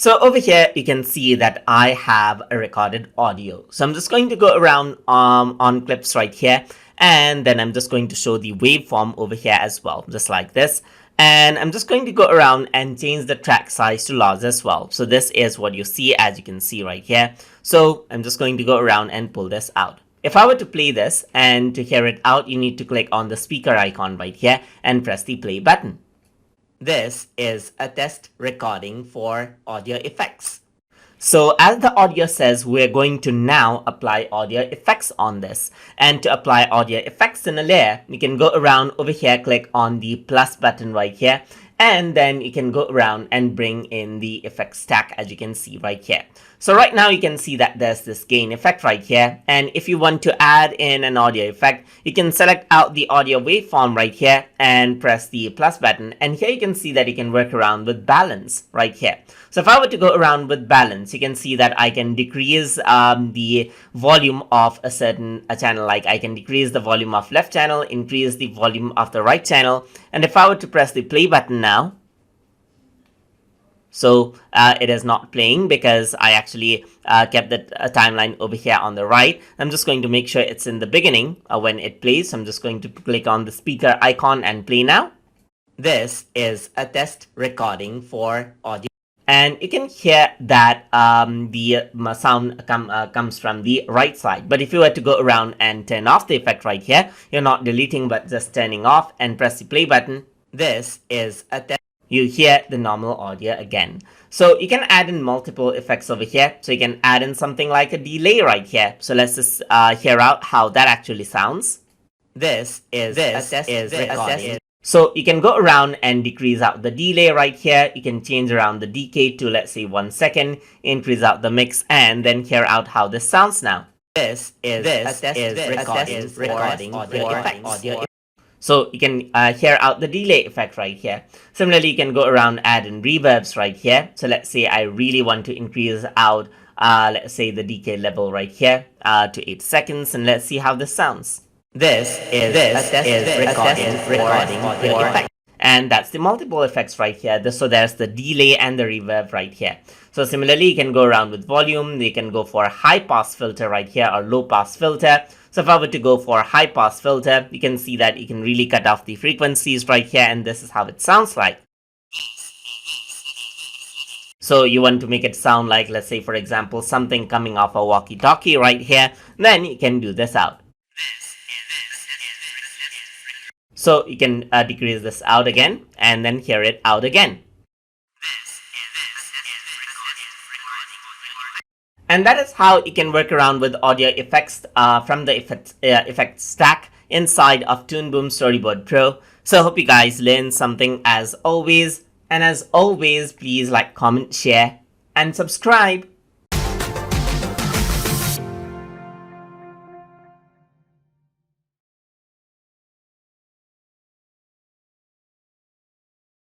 So over here, you can see that I have a recorded audio. So I'm just going to go around on clips right here. And then I'm just going to show the waveform over here as well, just like this. And I'm just going to go around and change the track size to large as well. So this is what you see, as you can see right here. So I'm just going to go around and pull this out. If I were to play this and to hear it out, you need to click on the speaker icon right here and press the play button. This is a test recording for audio effects. So as the audio says, we're going to now apply audio effects on this. And to apply audio effects in a layer, you can go around over here, click on the plus button right here, and then you can go around and bring in the effect stack, as you can see right here. So right now you can see that there's this gain effect right here. And if you want to add in an audio effect, you can select out the audio waveform right here and press the plus button. And here you can see that you can work around with balance right here. So if I were to go around with balance, you can see that I can decrease the volume of a certain channel. Like I can decrease the volume of left channel, increase the volume of the right channel. And if I were to press the play button now, so it is not playing because I actually kept the timeline over here on the right. I'm just going to make sure it's in the beginning when it plays. So I'm just going to click on the speaker icon and play now. This is a test recording for audio. And you can hear that the sound comes from the right side. But if you were to go around and turn off the effect right here, you're not deleting but just turning off and press the play button. This is a test. You hear the normal audio again. So you can add in multiple effects over here. So you can add in something like a delay right here. So let's just hear out how that actually sounds. This is a test recording. So you can go around and decrease out the delay right here. You can change around the decay to, let's say, 1 second, increase out the mix, and then hear out how this sounds now. This is a test recording for audio. So you can hear out the delay effect right here. Similarly, you can go around, add in reverbs right here. So let's say I really want to increase out, let's say, the decay level right here to 8 seconds, and let's see how this sounds. This is a test recording for effects. And that's the multiple effects right here. So there's the delay and the reverb right here. So similarly, you can go around with volume. You can go for a high pass filter right here or low pass filter. So if I were to go for a high pass filter, you can see that you can really cut off the frequencies right here. And this is how it sounds like. So you want to make it sound like, let's say, for example, something coming off a walkie-talkie right here. Then you can do this out. So you can decrease this out again and then hear it out again. And that is how you can work around with audio effects from the effects stack inside of Toon Boom Storyboard Pro. So I hope you guys learned something as always. And as always, please like, comment, share, and subscribe.